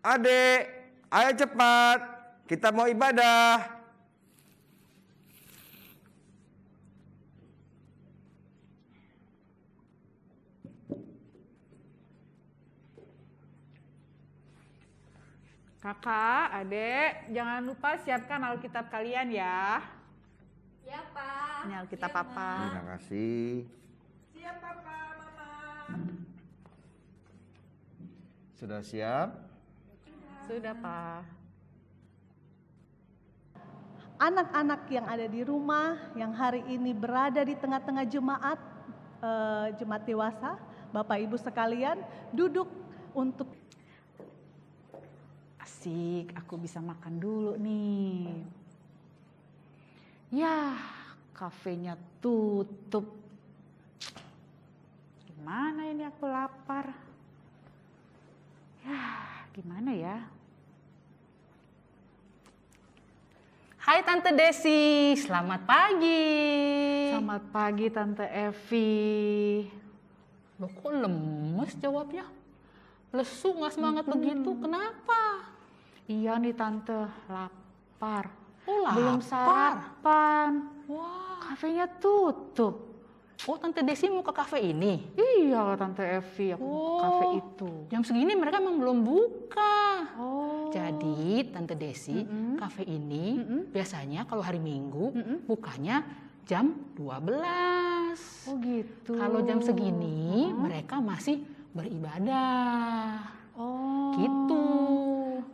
Adik, ayo cepat, kita mau ibadah. Kakak, adik, jangan lupa siapkan Alkitab kalian ya. Ya, Pak. Ini Alkitab Ya, Papa. Terima kasih. Siap, Papa, Mama. Sudah siap? Sudah, Pak. Anak-anak yang ada di rumah, yang hari ini berada di tengah-tengah jemaat, jemaat dewasa, Bapak Ibu sekalian, duduk untuk Asik, aku bisa makan dulu nih. Yah, kafenya tutup. Gimana ini aku lapar? Yah, gimana ya? Hai Tante Desi, selamat pagi. Selamat pagi Tante Evi. Loh kok lemes jawabnya? Lesu nggak semangat begitu, kenapa? Iya nih Tante, lapar. Oh, Belum lapar. sarapan. Wah, Kafenya tutup. oh Tante Desi mau ke kafe ini? Iya Tante Evi, aku mau ke kafe itu. Jam segini mereka emang belum buka. Oh. Jadi Tante Desi, kafe ini biasanya kalau hari Minggu bukanya jam 12. Oh gitu. Kalau jam segini mereka masih beribadah. Oh. Gitu.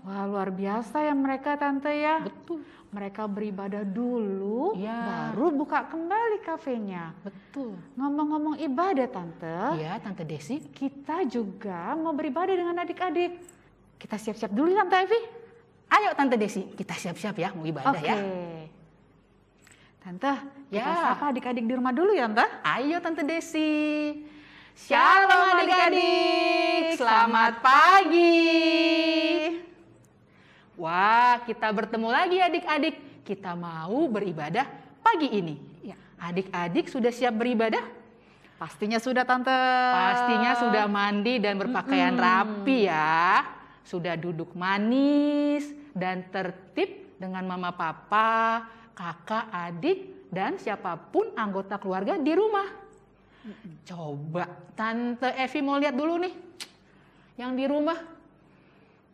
Wah luar biasa ya mereka Tante ya. Betul. Mereka beribadah dulu, Iya. baru buka kembali kafenya. Betul. Ngomong-ngomong ibadah Tante, Iya Tante Desi. kita juga mau beribadah dengan adik-adik. Kita siap-siap dulu Tante Evi. Ayo Tante Desi, kita siap-siap ya mau ibadah Oke. ya. Tante, kita Ya. sapa adik-adik di rumah dulu ya Tante. Ayo Tante Desi. Shalom adik-adik, selamat pagi. Wah, kita bertemu lagi adik-adik. Kita mau beribadah pagi ini. Ya. Adik-adik sudah siap beribadah? Pastinya sudah Tante. Pastinya sudah mandi dan berpakaian rapi ya. Sudah duduk manis dan tertib dengan mama papa, kakak, adik, dan siapapun anggota keluarga di rumah. Coba Tante Evi mau lihat dulu nih. Yang di rumah.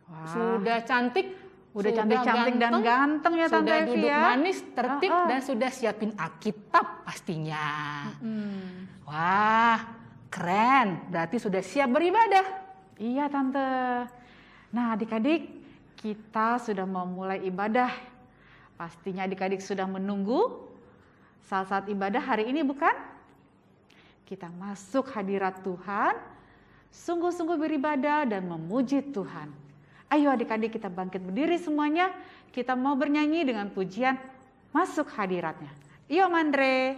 Wah. Sudah cantik. Udah sudah cantik-cantik dan ganteng ya Tante Sudah Evi duduk ya. manis, tertib, dan sudah siapin Alkitab pastinya. Wah, keren. Berarti sudah siap beribadah. Iya Tante. Nah adik-adik, kita sudah mau mulai ibadah. Pastinya adik-adik sudah menunggu saat-saat ibadah hari ini bukan? Kita masuk hadirat Tuhan, sungguh-sungguh beribadah dan memuji Tuhan. Ayo adik-adik kita bangkit berdiri semuanya. Kita mau bernyanyi dengan pujian masuk hadiratnya. Iyo Mandre.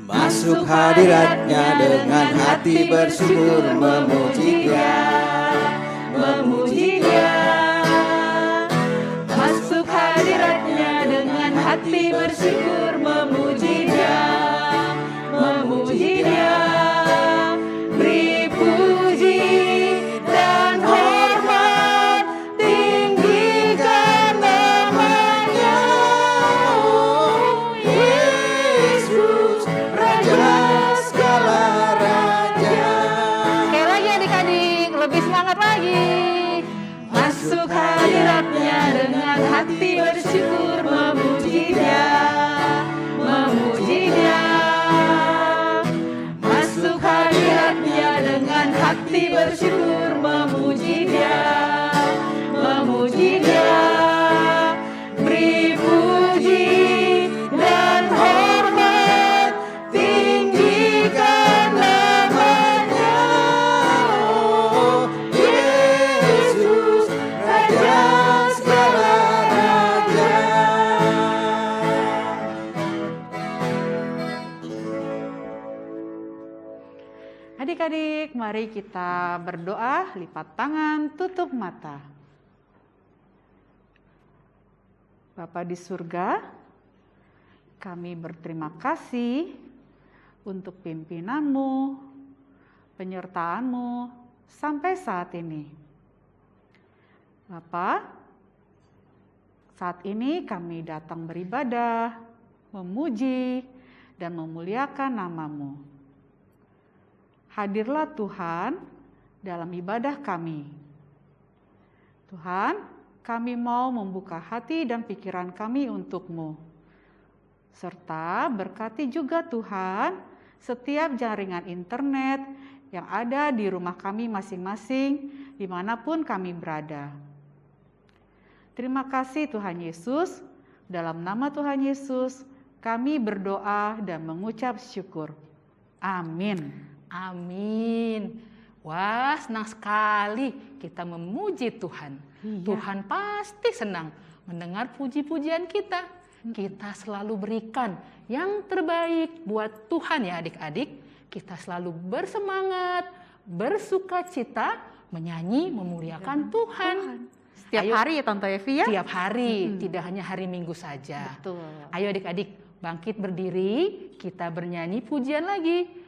Masuk hadiratnya dengan hati bersyukur, memuji Dia, memuji Dia. Masuk hadiratnya dengan hati bersyukur, memuji Dia, memuji Dia. Beri puji dan hormat, tinggikan namanya. Oh, Yesus, Raja segala raja. sekali lagi adik-adik, lebih semangat lagi. Masuk hadiratnya dengan hati bersyukur, memuji Dia, memuji Dia. Masuk hadiratnya dengan hati bersyukur, memuji Dia, memuji Dia. Beri puji dan hormat, tinggikan namanya. Oh, Yesus, Raja segala raja. Adik-adik, Mari kita berdoa, lipat tangan, tutup mata. Bapa di surga, kami berterima kasih untuk pimpinan-Mu, penyertaan-Mu sampai saat ini. Bapa, saat ini kami datang beribadah, memuji, dan memuliakan nama-Mu. Hadirlah Tuhan dalam ibadah kami. Tuhan, kami mau membuka hati dan pikiran kami untuk-Mu. Serta berkati juga Tuhan setiap jaringan internet yang ada di rumah kami masing-masing, dimanapun kami berada. Terima kasih Tuhan Yesus, dalam nama Tuhan Yesus kami berdoa dan mengucap syukur. Amin. Amin. Wah, senang sekali kita memuji Tuhan. Iya. Tuhan pasti senang mendengar puji-pujian kita. Kita selalu berikan yang terbaik buat Tuhan ya adik-adik. Kita selalu bersemangat, bersuka cita, menyanyi, memuliakan Tuhan. Setiap Ayo, hari ya Tante Evi ya? Setiap hari, tidak hanya hari Minggu saja. Betul. Ayo adik-adik, bangkit berdiri, kita bernyanyi pujian lagi.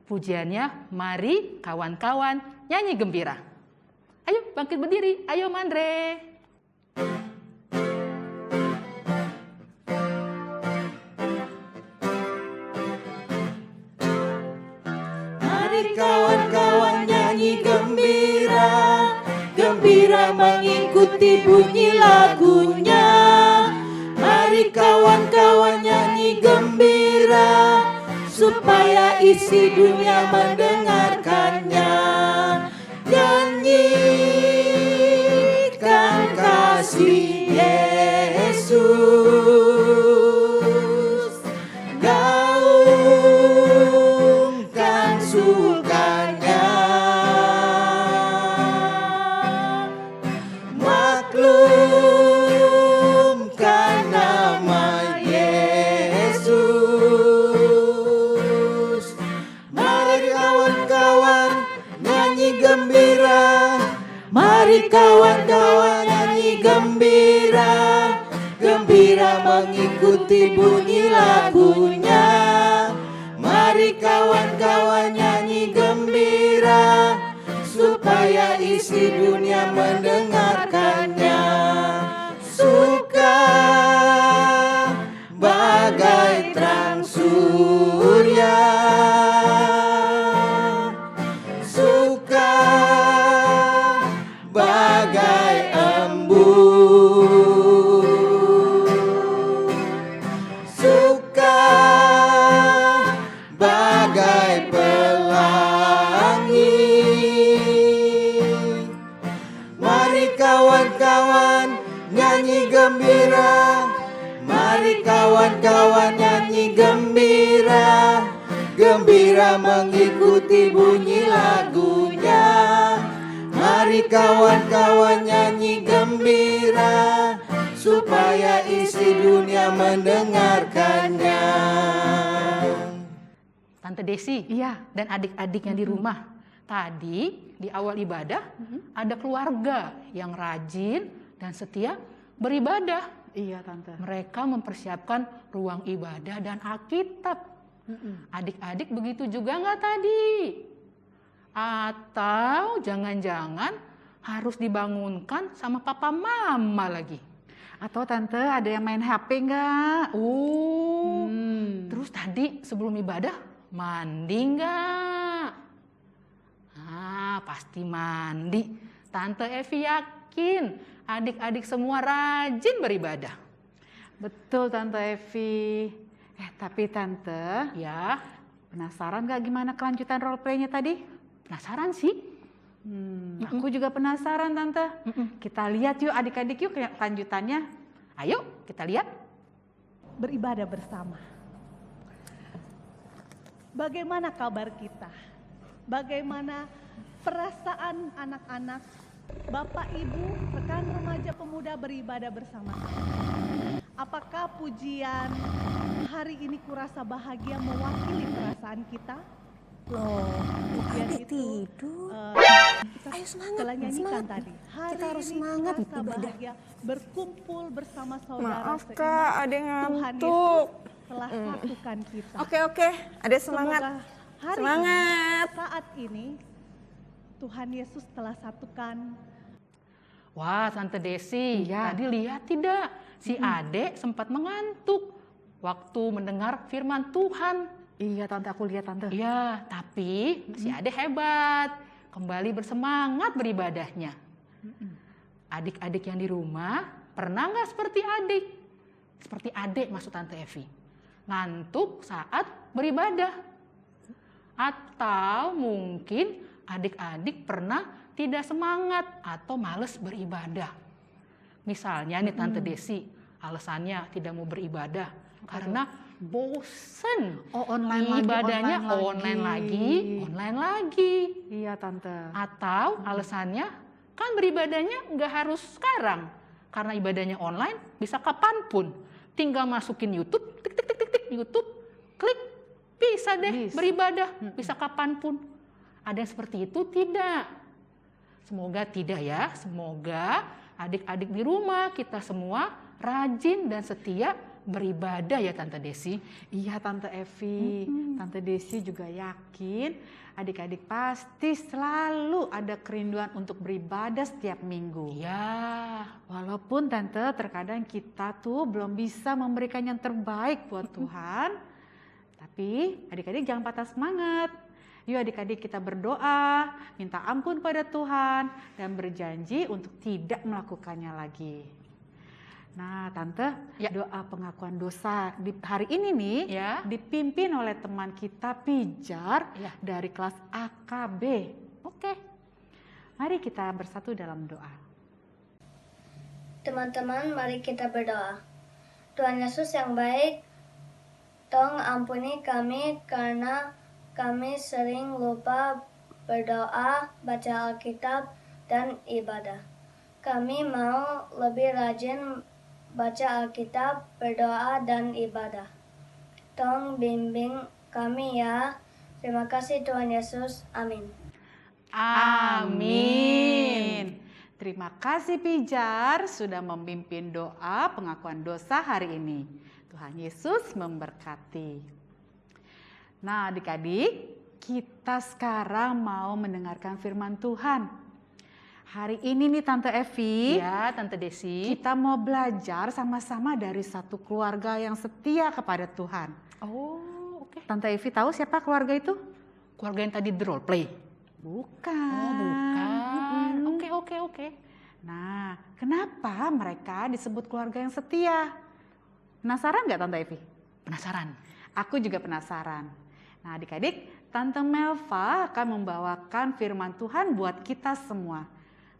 Pujiannya, mari kawan-kawan nyanyi gembira. Ayo bangkit berdiri, ayo Mandre. Mari kawan-kawan nyanyi gembira, gembira mengikuti bunyi lagunya. Mari kawan-kawan nyanyi gembira, supaya isi dunia mendengarkannya. Nyanyikan kasih Yesus, gaungkan sukanya, maklumkan nama Yesus. Mari kawan-kawan nyanyi gembira, mari kawan-kawan nyanyi gembira, gembira mengikuti bunyi lagunya. Mari kawan-kawan nyanyi gembira, supaya isi dunia mendengarkannya. Suka bagai terang surya, suka bagai embun, suka bagai pelangi. Mari kawan-kawan nyanyi gembira, mari kawan-kawan nyanyi gembira, gembira mengikuti bunyi lagunya. Mari kawan-kawan nyanyi gembira, supaya isi dunia mendengarkannya. Tante Desi Iya. dan adik-adik yang di rumah. Tadi di awal ibadah ada keluarga yang rajin dan setia beribadah. Iya Tante. Mereka mempersiapkan ruang ibadah dan Alkitab. Adik-adik begitu juga nggak tadi? Atau jangan-jangan harus dibangunkan sama papa mama lagi? Atau Tante ada yang main HP nggak? Terus tadi sebelum ibadah mandi nggak? Pasti mandi. Tante Evi yakin adik-adik semua rajin beribadah. Betul Tante Evi. Tapi Tante, Ya, penasaran nggak gimana kelanjutan role play-nya tadi? penasaran sih. Aku juga penasaran Tante. Kita lihat yuk adik-adik yuk kelanjutannya. Ayo kita lihat. Beribadah bersama. Bagaimana kabar kita? Bagaimana perasaan anak-anak, Bapak, Ibu, rekan remaja pemuda beribadah bersama-sama? Apakah pujian hari ini kurasa bahagia mewakili perasaan kita? Loh, Pujian adik itu, tidur. kita Ayo semangat, telah nyanyikan semangat. tadi. Hari Kita harus ini semangat terasa beribadah. bahagia berkumpul bersama saudara Maaf seiman. Kak, adek Tuhan ngantuk. Yesus telah satukan kita. Oke, adek semangat. Semoga hari Semangat. ini, saat ini Tuhan Yesus telah satukan. Wah, Tante Desi, Iya. tadi lihat tidak? Si Adek sempat mengantuk waktu mendengar firman Tuhan. Iya Tante, aku lihat Tante. Iya, tapi si Adek hebat. Kembali bersemangat beribadahnya. Adik-adik yang di rumah, pernah nggak seperti adik? Seperti Adek maksud Tante Evi. Ngantuk saat beribadah. Atau mungkin adik-adik pernah tidak semangat atau males beribadah. Misalnya nih Tante Desi, alasannya tidak mau beribadah karena bosen. Oh, online lagi, Ibadahnya online lagi. online lagi. Iya Tante. Atau alasannya kan beribadahnya nggak harus sekarang. Karena ibadahnya online bisa kapanpun. Tinggal masukin YouTube, tik YouTube, klik, bisa deh Bisa. beribadah, bisa kapanpun. Ada yang seperti itu? Tidak. Semoga tidak ya, semoga adik-adik di rumah kita semua rajin dan setia beribadah ya Tante Desi. Iya Tante Evi, Tante Desi juga yakin adik-adik pasti selalu ada kerinduan untuk beribadah setiap minggu. Ya, Walaupun Tante terkadang kita tuh belum bisa memberikan yang terbaik buat Tuhan, tapi adik-adik jangan patah semangat. Yuk adik-adik kita berdoa, minta ampun pada Tuhan dan berjanji untuk tidak melakukannya lagi. Nah Tante, Ya. doa pengakuan dosa di hari ini nih Ya. dipimpin oleh teman kita Pijar Ya. dari kelas AKB. oke. Mari kita bersatu dalam doa. Teman-teman, mari kita berdoa. Tuhan Yesus yang baik, tolong ampuni kami karena kami sering lupa berdoa, baca Alkitab, dan ibadah. Kami mau lebih rajin baca Alkitab, berdoa, dan ibadah. Tolong bimbing kami ya. Terima kasih Tuhan Yesus. Amin. Amin. Terima kasih Pijar sudah memimpin doa pengakuan dosa hari ini. Tuhan Yesus memberkati. Nah adik-adik, kita sekarang mau mendengarkan firman Tuhan. Hari ini nih Tante Evi, Ya, Tante Desi. kita mau belajar sama-sama dari satu keluarga yang setia kepada Tuhan. Oh, oke. Tante Evi tahu siapa keluarga itu? Keluarga yang tadi the role play. Bukan. Oh, bukan. Oke. Nah, kenapa mereka disebut keluarga yang setia? Penasaran nggak Tante Evi? Penasaran? Aku juga penasaran. Nah adik-adik, Tante Melva akan membawakan firman Tuhan buat kita semua.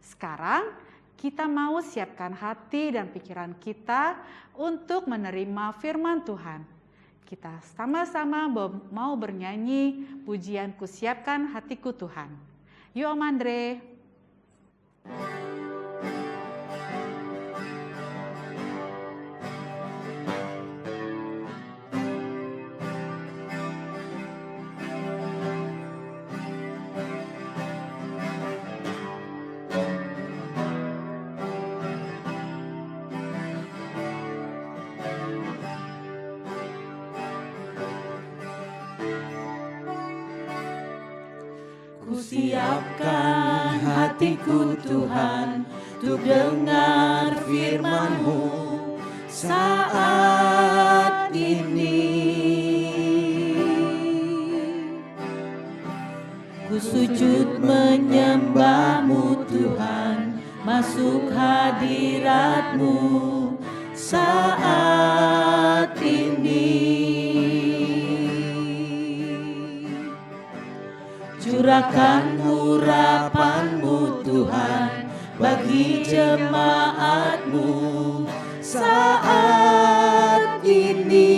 Sekarang kita mau siapkan hati dan pikiran kita untuk menerima firman Tuhan. Kita sama-sama mau bernyanyi pujian Kusiapkan Hatiku Tuhan. Yuk Om Andre. Kusiapkan hatiku Tuhan untuk dengar firman-Mu saat ini. Ku sujud menyembah-Mu Tuhan, masuk hadirat-Mu saat ini. Curahkan urapan-Mu Tuhan bagi jemaat-Mu saat ini.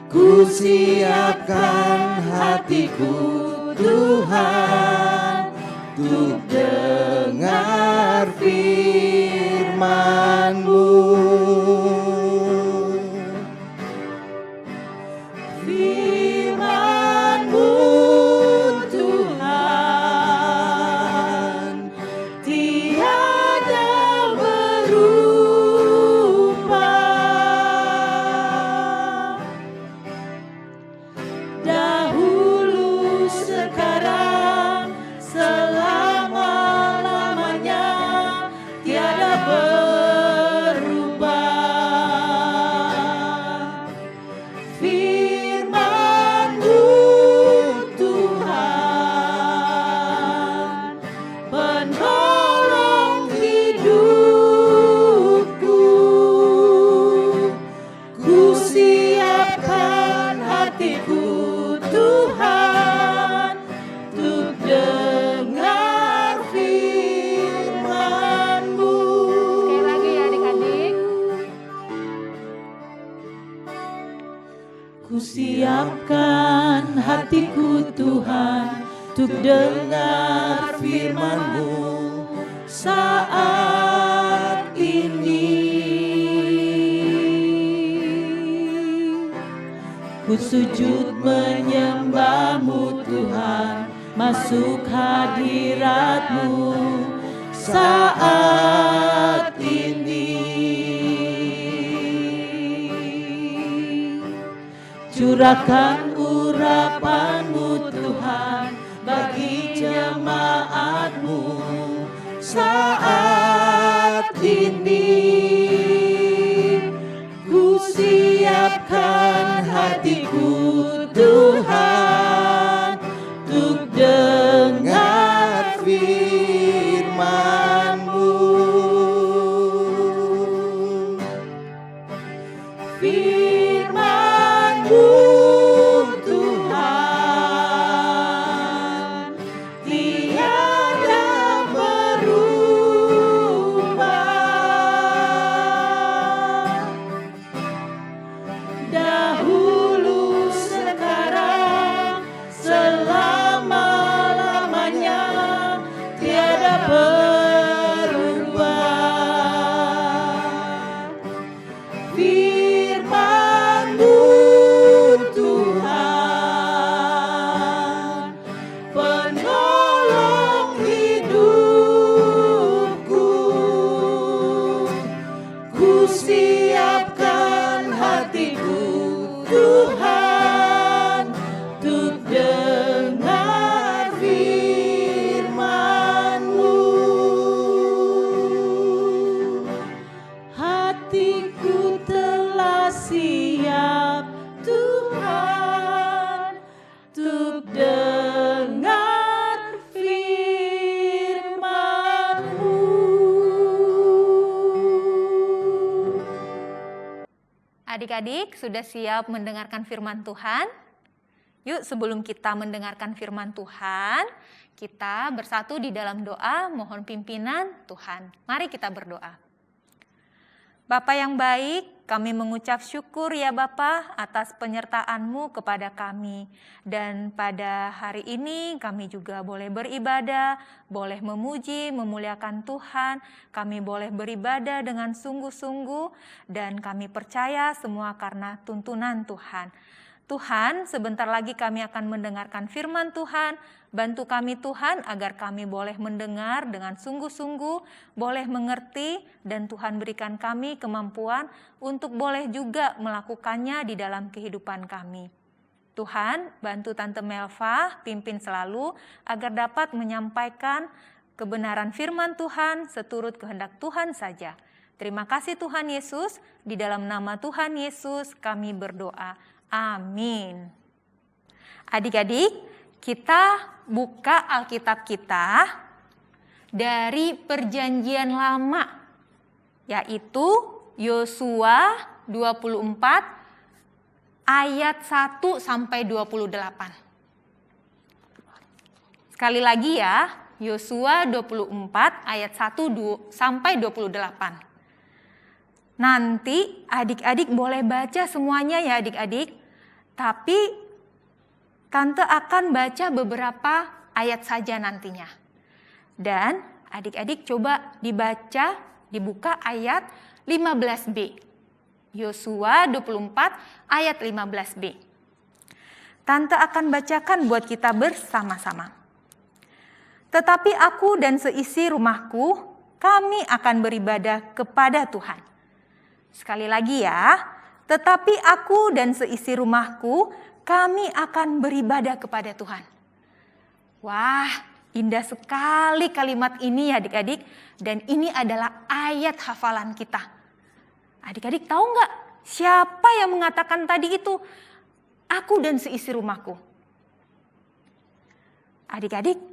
Ku siapkan hatiku Tuhan untuk dengar firman-Mu. Firman hatiku Tuhan, untuk dengar firman-Mu saat ini. Ku sujud menyembah-Mu Tuhan, masuk hadirat-Mu saat ini. Curahkan urapan-Mu Tuhan bagi jemaat-Mu saat ini. Ku siapkan hatiku Tuhan, untuk dengar firman-Mu. Firman-Mu Tuhan tiada berubah, dahulu, sekarang, selama-lamanya tiada berubah. Firman-Mu Tuhan, penolong hidupku. Ku siapkan hatiku Tuhan, untuk dengar firman-Mu. Hatiku telah siap Tuhan, untuk dengar firman-Mu. Adik-adik sudah siap mendengarkan firman Tuhan? Yuk, sebelum kita mendengarkan firman Tuhan, kita bersatu di dalam doa mohon pimpinan Tuhan. Mari kita berdoa. Bapa yang baik, kami mengucap syukur ya Bapa atas penyertaan-Mu kepada kami. Dan pada hari ini kami juga boleh beribadah, boleh memuji, memuliakan Tuhan. Kami boleh beribadah dengan sungguh-sungguh dan kami percaya semua karena tuntunan Tuhan. Tuhan, sebentar lagi kami akan mendengarkan firman Tuhan. Bantu kami Tuhan agar kami boleh mendengar dengan sungguh-sungguh, boleh mengerti, dan Tuhan berikan kami kemampuan untuk boleh juga melakukannya di dalam kehidupan kami. Tuhan, bantu Tante Melva, pimpin selalu agar dapat menyampaikan kebenaran firman Tuhan seturut kehendak Tuhan saja. Terima kasih Tuhan Yesus, di dalam nama Tuhan Yesus kami berdoa. Amin. Adik-adik, kita buka Alkitab kita dari Perjanjian Lama, yaitu Yosua 24 ayat 1 sampai 28. Sekali lagi ya, Yosua 24 ayat 1 sampai 28. Nanti adik-adik boleh baca semuanya ya adik-adik. Tapi Tante akan baca beberapa ayat saja nantinya. Dan adik-adik coba dibuka ayat 15b. Yosua 24 ayat 15b. Tante akan bacakan buat kita bersama-sama. Tetapi aku dan seisi rumahku, kami akan beribadah kepada Tuhan. Sekali lagi ya. Tetapi aku dan seisi rumahku, kami akan beribadah kepada Tuhan. Wah, indah sekali kalimat ini ya adik-adik. Dan ini adalah ayat hafalan kita. Adik-adik tahu nggak siapa yang mengatakan tadi itu? Aku dan seisi rumahku. Adik-adik,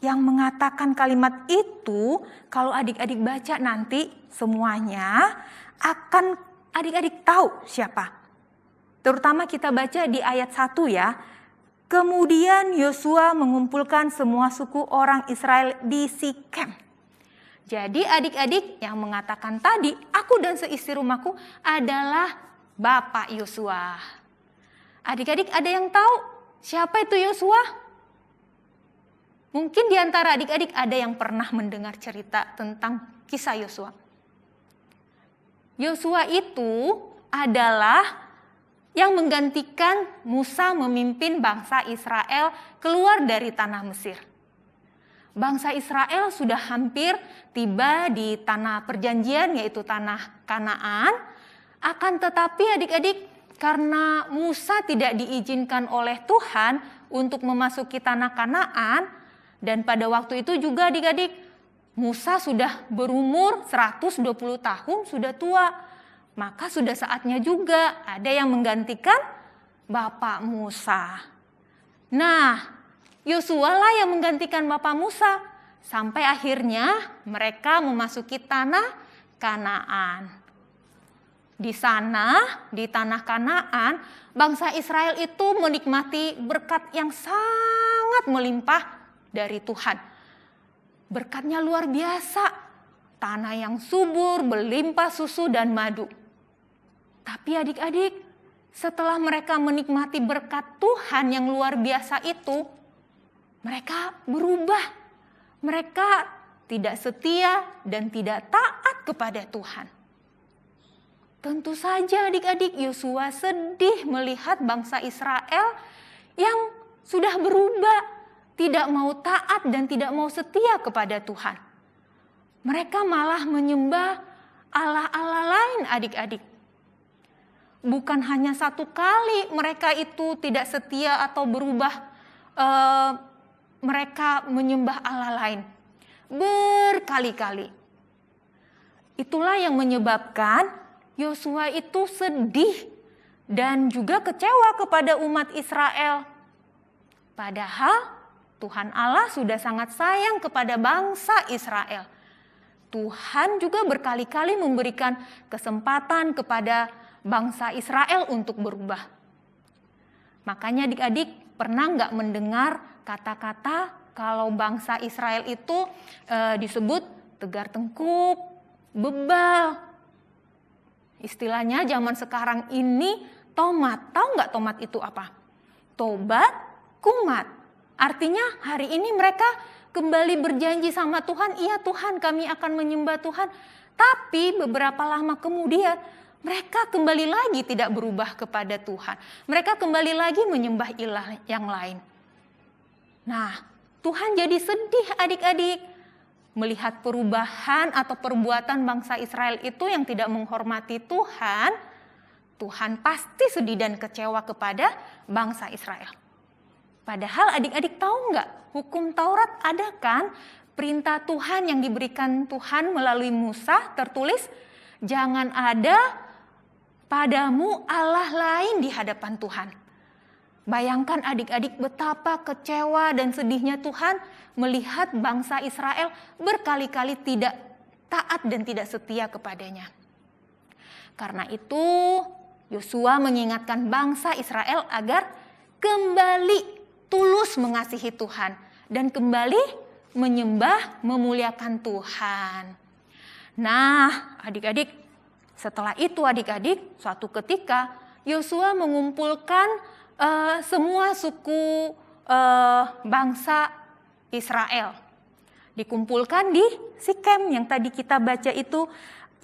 yang mengatakan kalimat itu, kalau adik-adik baca nanti semuanya akan adik-adik tahu siapa. Terutama kita baca di ayat 1 ya. Kemudian Yosua mengumpulkan semua suku orang Israel di Sikem. Jadi adik-adik yang mengatakan tadi, aku dan seisi rumahku adalah Bapak Yosua. Adik-adik ada yang tahu siapa itu Yosua? Mungkin di antara adik-adik ada yang pernah mendengar cerita tentang kisah Yosua. Yosua itu adalah yang menggantikan Musa memimpin bangsa Israel keluar dari tanah Mesir. Bangsa Israel sudah hampir tiba di tanah perjanjian, yaitu tanah Kanaan. Akan tetapi adik-adik, karena Musa tidak diizinkan oleh Tuhan untuk memasuki tanah Kanaan, dan pada waktu itu juga adik-adik, Musa sudah berumur 120 tahun, sudah tua. Maka sudah saatnya juga ada yang menggantikan Bapak Musa. Nah, Yosua lah yang menggantikan Bapak Musa. Sampai akhirnya mereka memasuki tanah Kanaan. Di sana, di tanah Kanaan, bangsa Israel itu menikmati berkat yang sangat melimpah dari Tuhan. Berkatnya luar biasa. Tanah yang subur, berlimpah susu dan madu. Tapi adik-adik, setelah mereka menikmati berkat Tuhan yang luar biasa itu, mereka berubah. Mereka tidak setia dan tidak taat kepada Tuhan. Tentu saja adik-adik, Yosua sedih melihat bangsa Israel yang sudah berubah, tidak mau taat dan tidak mau setia kepada Tuhan. Mereka malah menyembah Allah-Allah lain adik-adik. Bukan hanya satu kali mereka itu tidak setia atau berubah, mereka menyembah Allah lain. Berkali-kali. Itulah yang menyebabkan Yosua itu sedih dan juga kecewa kepada umat Israel. Padahal Tuhan Allah sudah sangat sayang kepada bangsa Israel. Tuhan juga berkali-kali memberikan kesempatan kepada bangsa Israel untuk berubah. Makanya adik-adik pernah nggak mendengar kata-kata kalau bangsa Israel itu disebut tegar tengkuk, bebal. Istilahnya zaman sekarang ini tomat. Tahu nggak tomat itu apa? Tobat, kumat. Artinya hari ini mereka kembali berjanji sama Tuhan, iya Tuhan kami akan menyembah Tuhan. Tapi beberapa lama kemudian mereka kembali lagi tidak berubah kepada Tuhan. Mereka kembali lagi menyembah ilah yang lain. Nah, Tuhan jadi sedih adik-adik melihat perubahan atau perbuatan bangsa Israel itu yang tidak menghormati Tuhan. Tuhan pasti sedih dan kecewa kepada bangsa Israel. Padahal adik-adik tahu nggak, hukum Taurat ada kan perintah Tuhan yang diberikan Tuhan melalui Musa tertulis, jangan ada padamu Allah lain di hadapan Tuhan. Bayangkan adik-adik betapa kecewa dan sedihnya Tuhan melihat bangsa Israel berkali-kali tidak taat dan tidak setia kepadanya. Karena itu Yosua mengingatkan bangsa Israel agar kembali tulus mengasihi Tuhan dan kembali menyembah, memuliakan Tuhan. Nah, adik-adik, setelah itu adik-adik, suatu ketika Yosua mengumpulkan semua suku bangsa Israel. Dikumpulkan di Sikem yang tadi kita baca itu,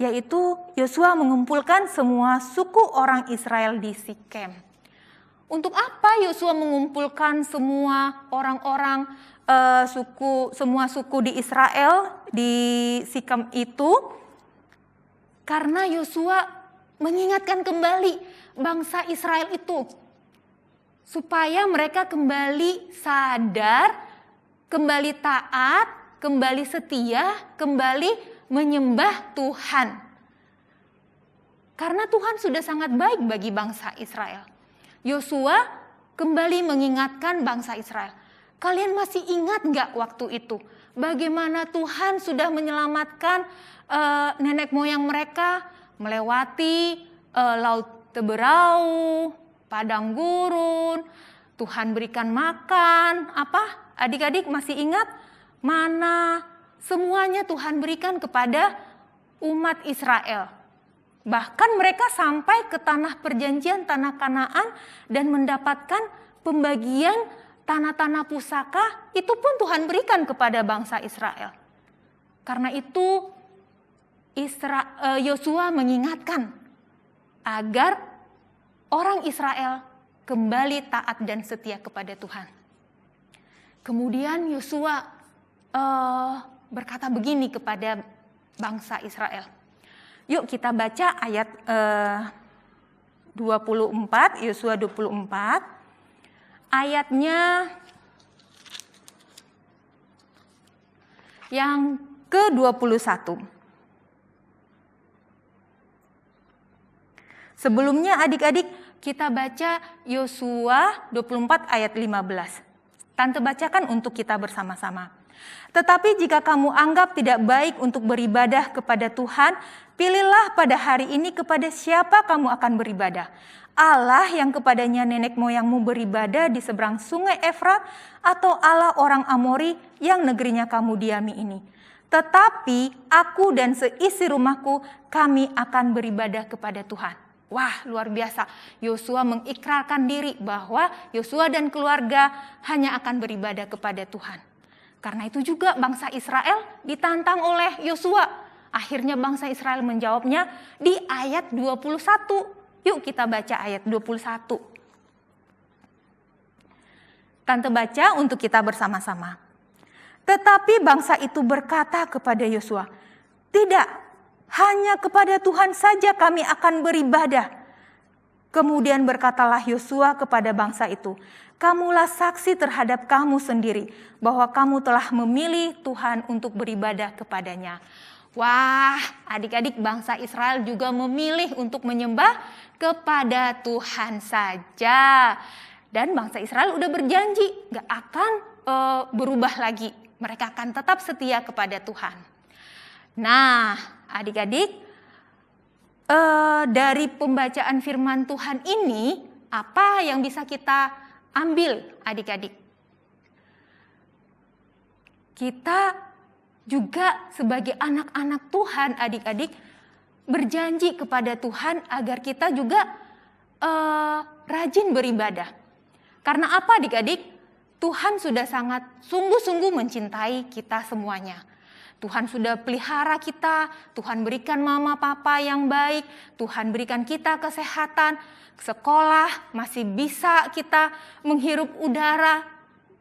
yaitu Yosua mengumpulkan semua suku orang Israel di Sikem. Untuk apa Yosua mengumpulkan semua orang-orang semua suku di Israel di Sikem itu? Karena Yosua mengingatkan kembali bangsa Israel itu supaya mereka kembali sadar, kembali taat, kembali setia, kembali menyembah Tuhan. Karena Tuhan sudah sangat baik bagi bangsa Israel. Yosua kembali mengingatkan bangsa Israel. Kalian masih ingat nggak waktu itu? Bagaimana Tuhan sudah menyelamatkan nenek moyang mereka melewati laut Teberau, padang gurun, Tuhan berikan makan, apa? Adik-adik masih ingat? Mana? Semuanya Tuhan berikan kepada umat Israel. Bahkan mereka sampai ke tanah perjanjian, tanah Kanaan dan mendapatkan pembagian tanah-tanah pusaka itu pun Tuhan berikan kepada bangsa Israel. Karena itu Yosua mengingatkan agar orang Israel kembali taat dan setia kepada Tuhan. Kemudian Yosua berkata begini kepada bangsa Israel. Yuk kita baca ayat 24, Yosua 24, ayatnya yang ke-21. Sebelumnya adik-adik kita baca Yosua 24 ayat 15. Tante bacakan untuk kita bersama-sama. Tetapi jika kamu anggap tidak baik untuk beribadah kepada Tuhan, pilihlah pada hari ini kepada siapa kamu akan beribadah. Allah yang kepadanya nenek moyangmu beribadah di seberang sungai Efrat, atau Allah orang Amori yang negerinya kamu diami ini. Tetapi aku dan seisi rumahku, kami akan beribadah kepada Tuhan. Wah, luar biasa. Yosua mengikrarkan diri bahwa Yosua dan keluarga hanya akan beribadah kepada Tuhan. Karena itu juga bangsa Israel ditantang oleh Yosua. Akhirnya bangsa Israel menjawabnya di ayat 21. Yuk kita baca ayat 21. Tante baca untuk kita bersama-sama. Tetapi bangsa itu berkata kepada Yosua, "Tidak, hanya kepada Tuhan saja kami akan beribadah." Kemudian berkatalah Yosua kepada bangsa itu, "Kamulah saksi terhadap kamu sendiri bahwa kamu telah memilih Tuhan untuk beribadah kepadanya." Wah, adik-adik, bangsa Israel juga memilih untuk menyembah kepada Tuhan saja. Dan bangsa Israel udah berjanji gak akan berubah lagi. Mereka akan tetap setia kepada Tuhan. Nah, adik-adik, dari pembacaan firman Tuhan ini, apa yang bisa kita ambil adik-adik? Kita juga sebagai anak-anak Tuhan, adik-adik, berjanji kepada Tuhan agar kita juga rajin beribadah. Karena apa adik-adik? Tuhan sudah sangat sungguh-sungguh mencintai kita semuanya. Tuhan sudah pelihara kita, Tuhan berikan mama papa yang baik, Tuhan berikan kita kesehatan, sekolah, masih bisa kita menghirup udara,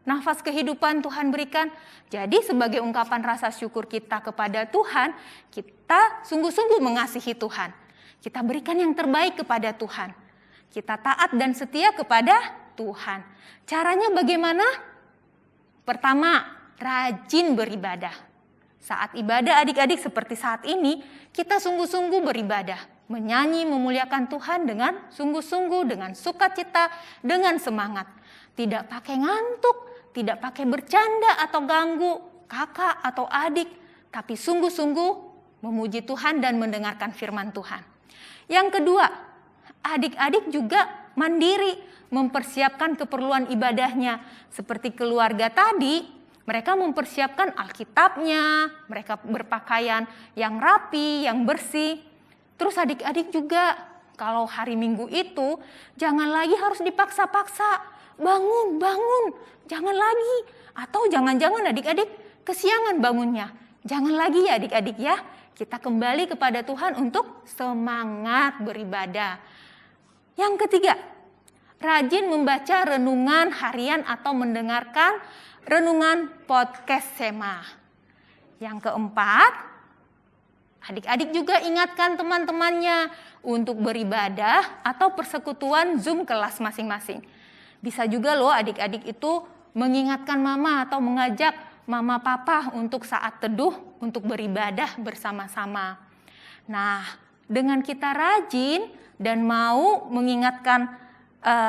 nafas kehidupan Tuhan berikan. Jadi sebagai ungkapan rasa syukur kita kepada Tuhan, kita sungguh-sungguh mengasihi Tuhan. Kita berikan yang terbaik kepada Tuhan. Kita taat dan setia kepada Tuhan. Caranya bagaimana? Pertama, rajin beribadah. Saat ibadah adik-adik seperti saat ini, kita sungguh-sungguh beribadah. Menyanyi, memuliakan Tuhan dengan sungguh-sungguh, dengan sukacita, dengan semangat. Tidak pakai ngantuk, tidak pakai bercanda atau ganggu kakak atau adik, tapi sungguh-sungguh memuji Tuhan dan mendengarkan firman Tuhan. Yang kedua, adik-adik juga mandiri, mempersiapkan keperluan ibadahnya. Seperti keluarga tadi, mereka mempersiapkan Alkitabnya, mereka berpakaian yang rapi, yang bersih. Terus adik-adik juga, kalau hari Minggu itu, jangan lagi harus dipaksa-paksa. Bangun, bangun, jangan lagi. Atau jangan-jangan adik-adik kesiangan bangunnya. Jangan lagi ya adik-adik ya. Kita kembali kepada Tuhan untuk semangat beribadah. Yang ketiga, rajin membaca renungan harian atau mendengarkan renungan podcast Sema. Yang keempat, adik-adik juga ingatkan teman-temannya untuk beribadah atau persekutuan Zoom kelas masing-masing. Bisa juga loh adik-adik itu mengingatkan mama atau mengajak mama papa untuk saat teduh untuk beribadah bersama-sama. Nah, dengan kita rajin dan mau mengingatkan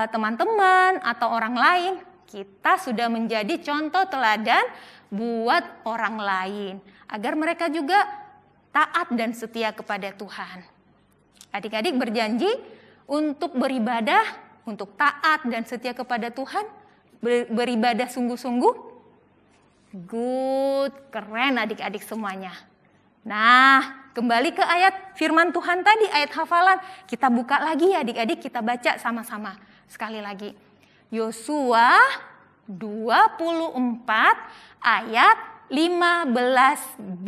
teman-teman atau orang lain, kita sudah menjadi contoh teladan buat orang lain agar mereka juga taat dan setia kepada Tuhan. Adik-adik berjanji untuk beribadah, untuk taat dan setia kepada Tuhan, beribadah sungguh-sungguh. Good, keren adik-adik semuanya. Nah, kembali ke ayat firman Tuhan tadi, ayat hafalan. Kita buka lagi adik-adik, kita baca sama-sama sekali lagi. Yosua 24 ayat 15b.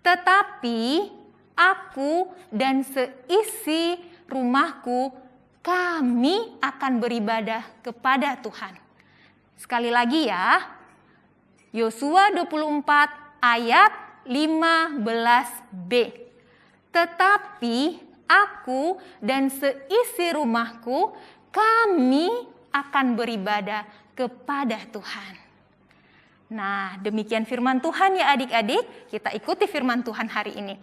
Tetapi aku dan seisi rumahku, kami akan beribadah kepada Tuhan. Sekali lagi ya, Yosua 24 ayat 15b. Tetapi aku dan seisi rumahku, kami akan beribadah kepada Tuhan. Nah, demikian firman Tuhan ya adik-adik. Kita ikuti firman Tuhan hari ini.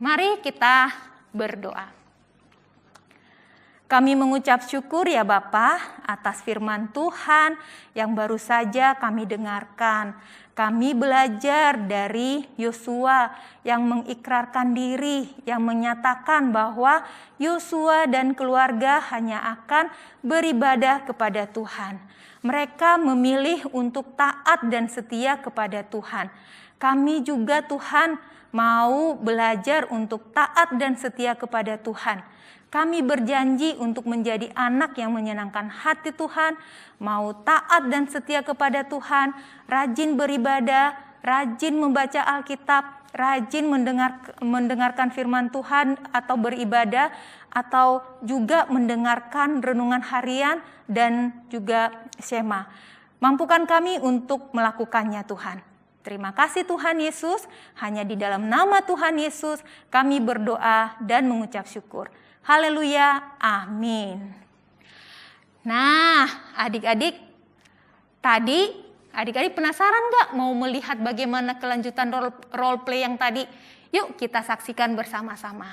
Mari kita berdoa. Kami mengucap syukur ya Bapa atas firman Tuhan yang baru saja kami dengarkan. Kami belajar dari Yosua yang mengikrarkan diri, yang menyatakan bahwa Yosua dan keluarga hanya akan beribadah kepada Tuhan. Mereka memilih untuk taat dan setia kepada Tuhan. Kami juga Tuhan mau belajar untuk taat dan setia kepada Tuhan. Kami berjanji untuk menjadi anak yang menyenangkan hati Tuhan, mau taat dan setia kepada Tuhan, rajin beribadah, rajin membaca Alkitab, rajin mendengarkan firman Tuhan atau beribadah, atau juga mendengarkan renungan harian dan juga Shema. Mampukan kami untuk melakukannya Tuhan. Terima kasih Tuhan Yesus, hanya di dalam nama Tuhan Yesus kami berdoa dan mengucap syukur. Haleluya, amin. Nah, adik-adik, tadi adik-adik penasaran gak mau melihat bagaimana kelanjutan role play yang tadi? Yuk kita saksikan bersama-sama.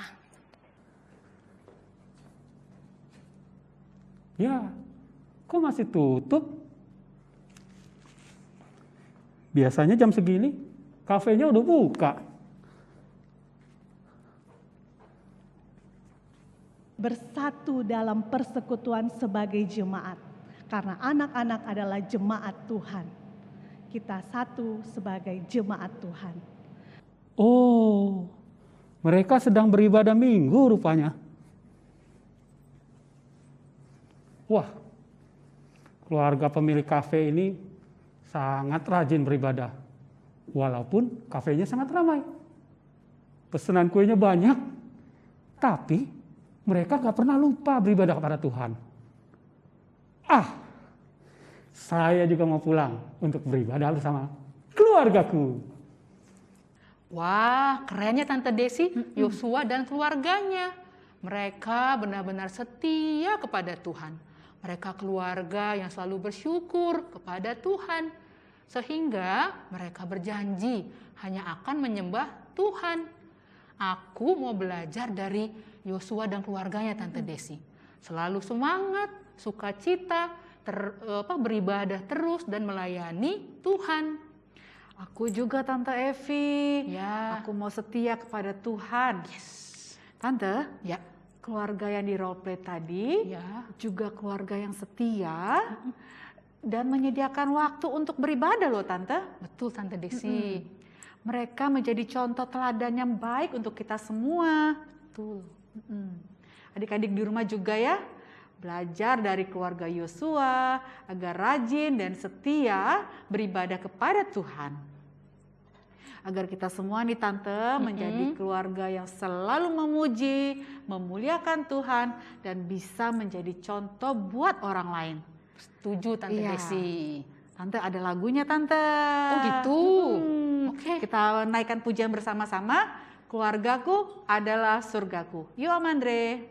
Ya, kok masih tutup? Biasanya jam segini, kafenya udah buka. Bersatu dalam persekutuan sebagai jemaat. Karena anak-anak adalah jemaat Tuhan. Kita satu sebagai jemaat Tuhan. Oh, mereka sedang beribadah minggu rupanya. Wah, keluarga pemilik kafe ini sangat rajin beribadah. Walaupun kafenya sangat ramai. Pesanan kuenya banyak, tapi mereka gak pernah lupa beribadah kepada Tuhan. Saya juga mau pulang untuk beribadah bersama keluargaku. Wah, kerennya Tante Desi, Yosua dan keluarganya. Mereka benar-benar setia kepada Tuhan. Mereka keluarga yang selalu bersyukur kepada Tuhan. Sehingga mereka berjanji hanya akan menyembah Tuhan. Aku mau belajar dari Yosua dan keluarganya Tante Desi. Selalu semangat, sukacita, beribadah terus dan melayani Tuhan. Aku juga Tante Evi. Ya. Aku mau setia kepada Tuhan. Yes. Tante, Ya. keluarga yang di role play tadi Ya. juga keluarga yang setia dan menyediakan waktu untuk beribadah loh Tante. Betul Tante Desi. Mereka menjadi contoh teladan yang baik untuk kita semua. Betul. Adik-adik di rumah juga ya, belajar dari keluarga Yosua agar rajin dan setia beribadah kepada Tuhan. Agar kita semua nih Tante menjadi keluarga yang selalu memuji, memuliakan Tuhan dan bisa menjadi contoh buat orang lain. Setuju Tante Iya. Desi. Tante ada lagunya Tante. Oh gitu. Oke. Kita naikkan pujian bersama-sama. Keluargaku adalah surgaku. Yuk Om Andre.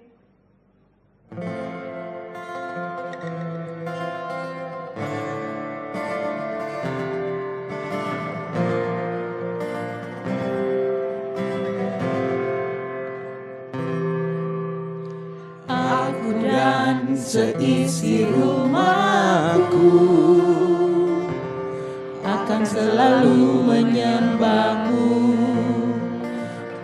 Aku dan seisi rumahku akan selalu menyembahmu,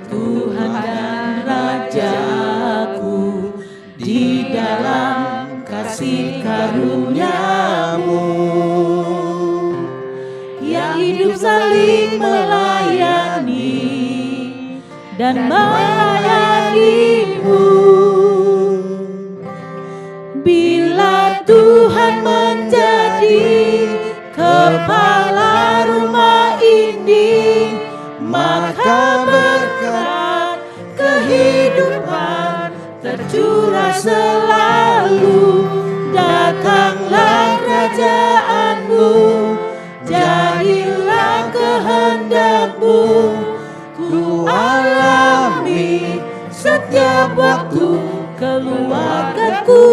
Tuhan dan Rajaku, di dalam kasih karunia-Mu yang hidup saling melayani dan melayani-Mu. kepala rumah ini, maka berkat kehidupan tercurah selalu. Datanglah kerajaanmu, jadilah kehendak-Mu. Ku alami setiap waktu, keluargaku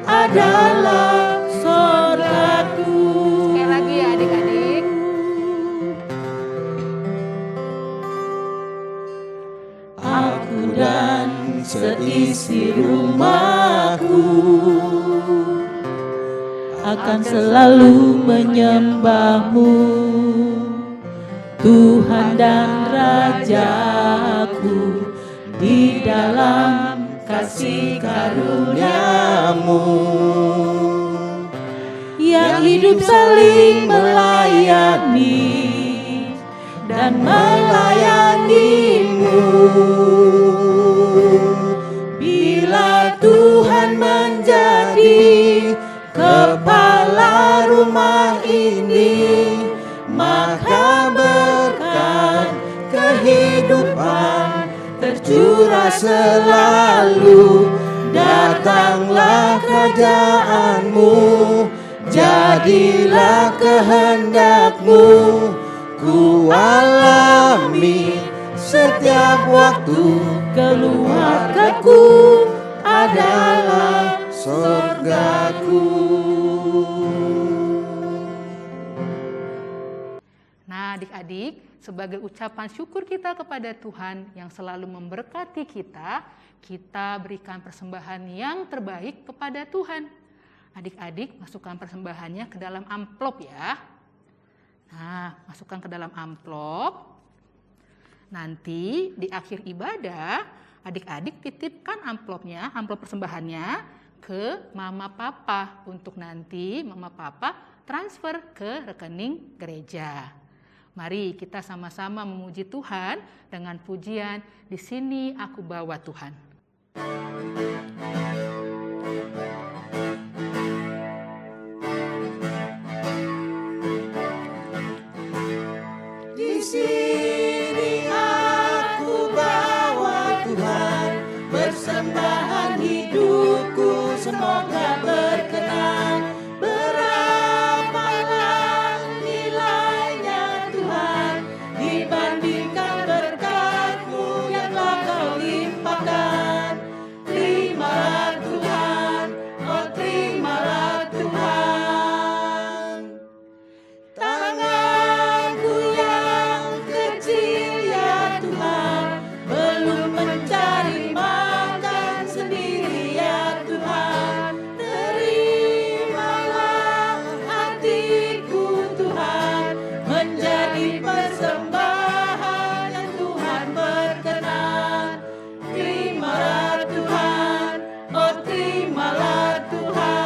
adalah sorgaku. Sekali lagi ya adik-adik. Aku dan seisi rumahku akan selalu menyembah-Mu, Tuhan dan Rajaku, di dalam kasih karunia-Mu yang hidup saling melayani dan melayani-Mu. Bila Tuhan menjadi kepala rumah ini, maka berkat kehidupan tercurah selalu. Datanglah kerajaan-Mu, jadilah kehendak-Mu. Ku alami setiap waktu, keluargaku adalah sorgaku. Nah adik-adik, sebagai ucapan syukur kita kepada Tuhan yang selalu memberkati kita, kita berikan persembahan yang terbaik kepada Tuhan. Adik-adik masukkan persembahannya ke dalam amplop ya. Nah, masukkan ke dalam amplop. Nanti di akhir ibadah, adik-adik titipkan amplopnya, amplop persembahannya ke Mama Papa untuk nanti Mama Papa transfer ke rekening gereja. Mari kita sama-sama memuji Tuhan dengan pujian "Di Sini Aku Bawa Tuhan". Di sini aku bawa Tuhan, persembahan hidupku semoga berkenan. Berapalah nilainya Tuhan dibandingkan berkat-Mu yang telah Kau limpahkan. Terimalah Tuhan, oh terimalah Tuhan. Tanganku yang kecil ya Tuhan, belum mencari makan sendiri ya Tuhan. Terimalah hatiku Tuhan, menjadi persembahan yang Tuhan berkenan. Terimalah Tuhan, oh terimalah Tuhan.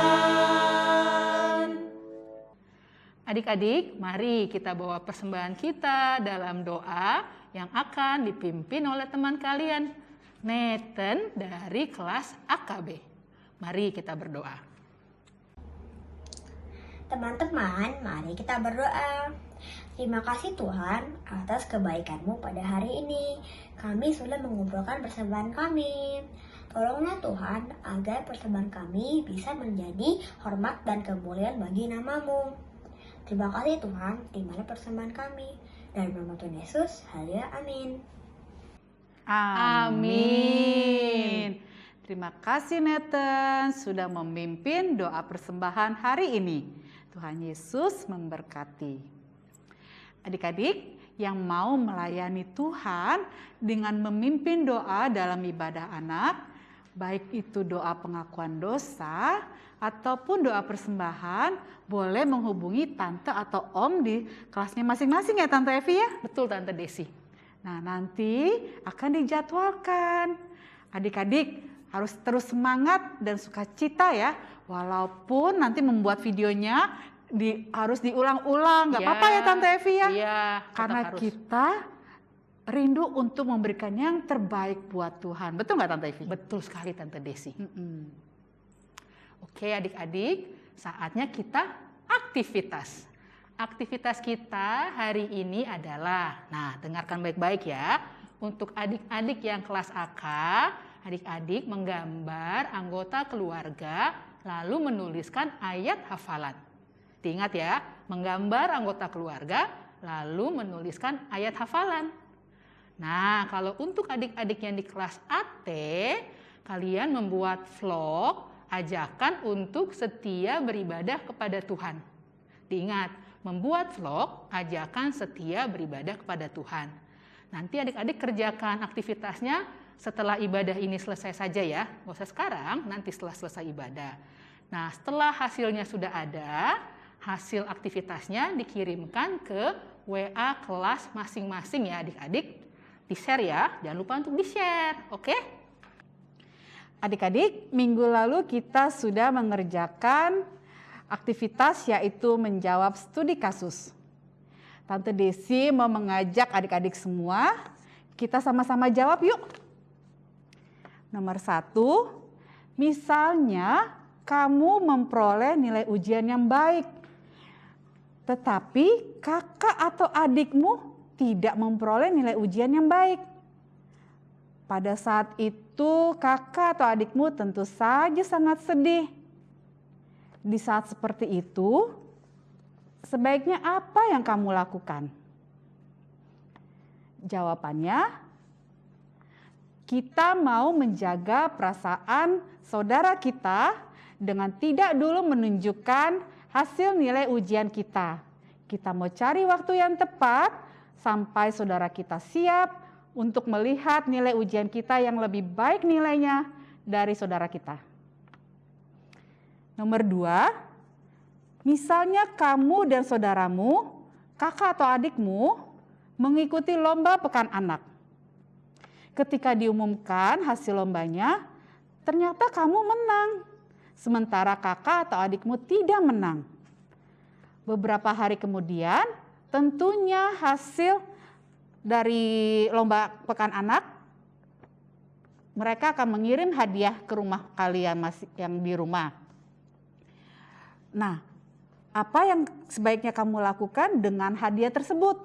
Adik-adik, mari kita bawa persembahan kita dalam doa yang akan dipimpin oleh teman kalian, Nathan dari kelas AKB. Mari kita berdoa. Teman-teman, mari kita berdoa. Terima kasih Tuhan atas kebaikan-Mu pada hari ini. Kami sudah mengumpulkan persembahan kami. Tolonglah Tuhan agar persembahan kami bisa menjadi hormat dan kemuliaan bagi nama-Mu. Terima kasih Tuhan, terimalah persembahan kami. Dalam nama Tuhan Yesus, haleluya, amin. Amin. Terima kasih Nathan sudah memimpin doa persembahan hari ini. Tuhan Yesus memberkati. Adik-adik yang mau melayani Tuhan dengan memimpin doa dalam ibadah anak, baik itu doa pengakuan dosa ataupun doa persembahan, boleh menghubungi Tante atau Om di kelasnya masing-masing ya Tante Evi ya? Betul Tante Desi. Nah nanti akan dijadwalkan. Adik-adik harus terus semangat dan sukacita ya. Walaupun nanti membuat videonya harus diulang-ulang. Gak apa-apa ya Tante Evi ya? Iya. Karena kita rindu untuk memberikan yang terbaik buat Tuhan. Betul gak Tante Evi? Betul sekali Tante Desi. Oke adik-adik, saatnya kita aktivitas. Aktivitas kita hari ini adalah, nah dengarkan baik-baik ya, untuk adik-adik yang kelas AK, adik-adik menggambar anggota keluarga lalu menuliskan ayat hafalan. Diingat ya, menggambar anggota keluarga lalu menuliskan ayat hafalan. Nah, kalau untuk adik-adik yang di kelas AT, kalian membuat vlog ajakan untuk setia beribadah kepada Tuhan. Diingat, membuat vlog ajakan setia beribadah kepada Tuhan. Nanti adik-adik kerjakan aktivitasnya setelah ibadah ini selesai saja ya. Nggak usah sekarang, nanti setelah selesai ibadah. Nah, setelah hasilnya sudah ada, hasil aktivitasnya dikirimkan ke WA kelas masing-masing ya adik-adik. Di-share ya, jangan lupa untuk di-share, oke? Adik-adik, minggu lalu kita sudah mengerjakan aktivitas yaitu menjawab studi kasus. Tante Desi mau mengajak adik-adik semua, kita sama-sama jawab yuk. Nomor 1, misalnya kamu memperoleh nilai ujian yang baik, tetapi kakak atau adikmu tidak memperoleh nilai ujian yang baik. Pada saat itu kakak atau adikmu tentu saja sangat sedih. Di saat seperti itu, sebaiknya apa yang kamu lakukan? Jawabannya, kita mau menjaga perasaan saudara kita dengan tidak dulu menunjukkan hasil nilai ujian kita. Kita mau cari waktu yang tepat sampai saudara kita siap untuk melihat nilai ujian kita yang lebih baik nilainya dari saudara kita. Nomor 2, misalnya kamu dan saudaramu, kakak atau adikmu mengikuti lomba pekan anak. Ketika diumumkan hasil lombanya, ternyata kamu menang, sementara kakak atau adikmu tidak menang. Beberapa hari kemudian, tentunya hasil dari lomba pekan anak, mereka akan mengirim hadiah ke rumah kalian yang di rumah. Nah, apa yang sebaiknya kamu lakukan dengan hadiah tersebut?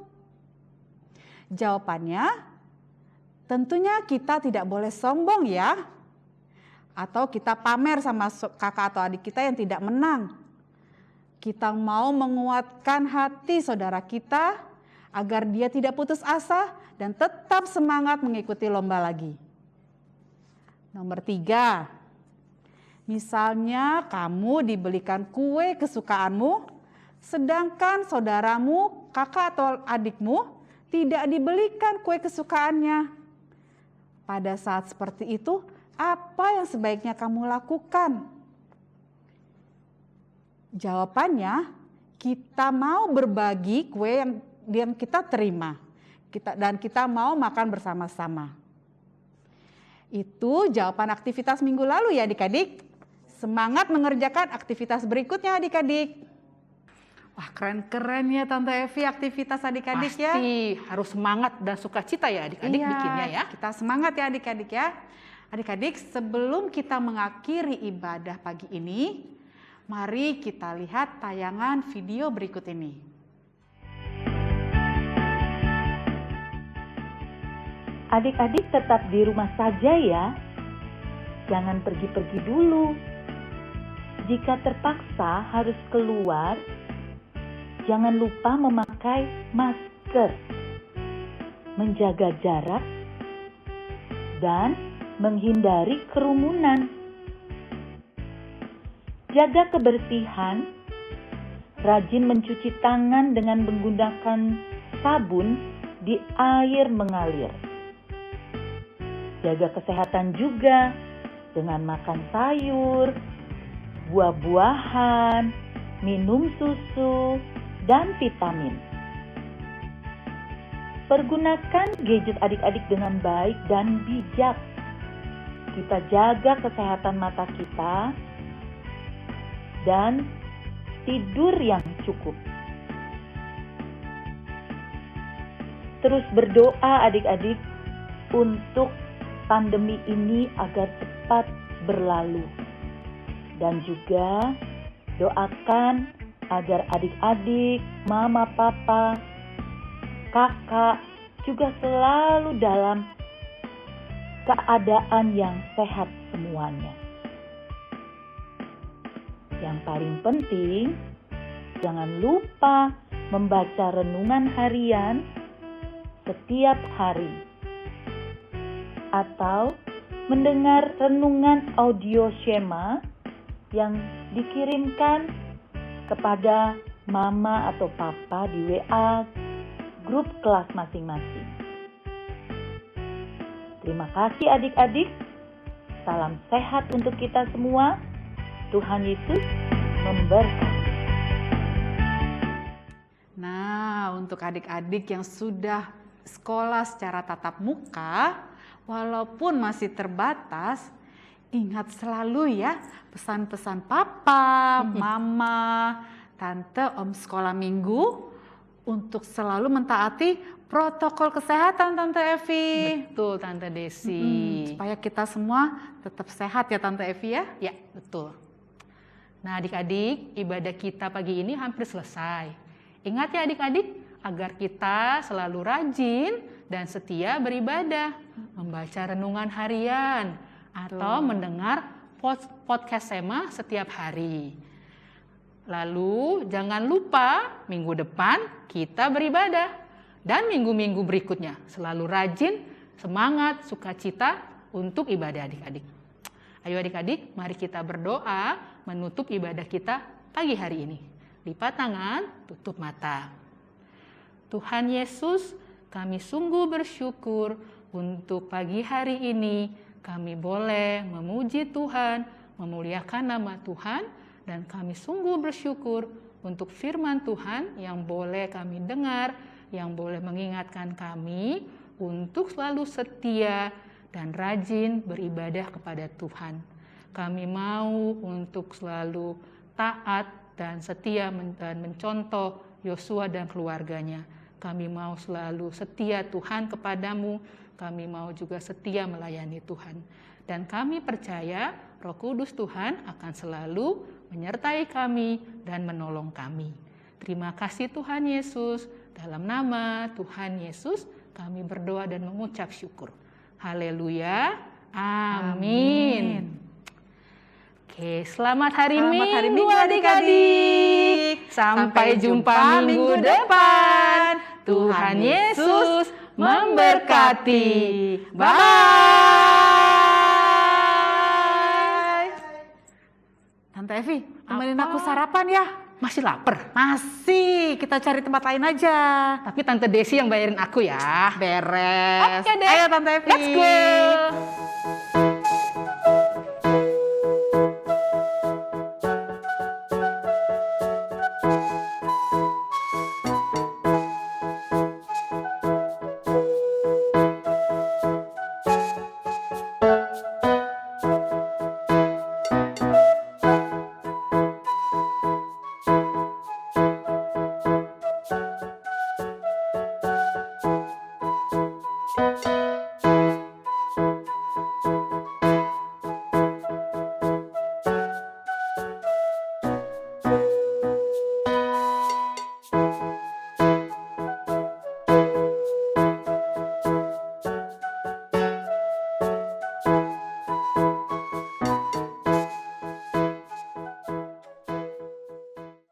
Jawabannya, tentunya kita tidak boleh sombong ya. Atau kita pamer sama kakak atau adik kita yang tidak menang. Kita mau menguatkan hati saudara kita agar dia tidak putus asa dan tetap semangat mengikuti lomba lagi. Nomor 3, misalnya kamu dibelikan kue kesukaanmu, sedangkan saudaramu, kakak atau adikmu tidak dibelikan kue kesukaannya. Pada saat seperti itu, apa yang sebaiknya kamu lakukan? Jawabannya, kita mau berbagi kue yang kita terima. Dan kita mau makan bersama-sama. Itu jawaban aktivitas minggu lalu ya adik-adik. Semangat mengerjakan aktivitas berikutnya adik-adik. Wah, keren-keren ya Tante Evi aktivitas adik-adik ya. Pasti harus semangat dan sukacita ya adik-adik bikinnya ya. Kita semangat ya adik-adik ya. Adik-adik, sebelum kita mengakhiri ibadah pagi ini, mari kita lihat tayangan video berikut ini. Adik-adik tetap di rumah saja ya. Jangan pergi-pergi dulu. Jika terpaksa harus keluar, jangan lupa memakai masker, menjaga jarak, dan menghindari kerumunan. Jaga kebersihan, rajin mencuci tangan dengan menggunakan sabun di air mengalir. Jaga kesehatan juga dengan makan sayur, buah-buahan, minum susu, dan vitamin. Pergunakan gadget adik-adik dengan baik dan bijak. Kita jaga kesehatan mata kita dan tidur yang cukup. Terus berdoa adik-adik untuk pandemi ini agar cepat berlalu. Dan juga doakan agar adik-adik, mama, papa, kakak juga selalu dalam keadaan yang sehat semuanya. Yang paling penting, jangan lupa membaca renungan harian setiap hari atau mendengar renungan audio Shema yang dikirimkan kepada mama atau papa di WA grup kelas masing-masing. Terima kasih adik-adik. Salam sehat untuk kita semua. Tuhan Yesus memberkati. Nah, untuk adik-adik yang sudah sekolah secara tatap muka, walaupun masih terbatas, ingat selalu ya pesan-pesan papa, mama, tante, om sekolah minggu untuk selalu mentaati protokol kesehatan Tante Evi. Betul Tante Desi. Supaya kita semua tetap sehat ya Tante Evi ya. Ya, betul. Nah adik-adik, ibadah kita pagi ini hampir selesai. Ingat ya adik-adik, agar kita selalu rajin dan setia beribadah, membaca renungan harian, atau mendengar podcast Shema setiap hari. Lalu jangan lupa minggu depan kita beribadah. Dan minggu-minggu berikutnya selalu rajin, semangat, sukacita untuk ibadah adik-adik. Ayo adik-adik, mari kita berdoa menutup ibadah kita pagi hari ini. Lipat tangan, tutup mata. Tuhan Yesus, kami sungguh bersyukur untuk pagi hari ini kami boleh memuji Tuhan, memuliakan nama Tuhan, dan kami sungguh bersyukur untuk firman Tuhan yang boleh kami dengar, yang boleh mengingatkan kami untuk selalu setia dan rajin beribadah kepada Tuhan. Kami mau untuk selalu taat dan setia dan mencontoh Yosua dan keluarganya. Kami mau selalu setia Tuhan kepadamu, kami mau juga setia melayani Tuhan. Dan kami percaya Roh Kudus Tuhan akan selalu menyertai kami dan menolong kami. Terima kasih Tuhan Yesus. Dalam nama Tuhan Yesus kami berdoa dan mengucap syukur. Haleluya. Amin. Oke, selamat hari Minggu adik-adik. Sampai jumpa minggu depan. Tuhan Yesus memberkati. Bye. Tante Evi, temenin aku sarapan ya. Masih lapar? Masih, kita cari tempat lain aja. Tapi Tante Desi yang bayarin aku ya. Beres. Oke deh. Ayo Tante Evi. Let's go.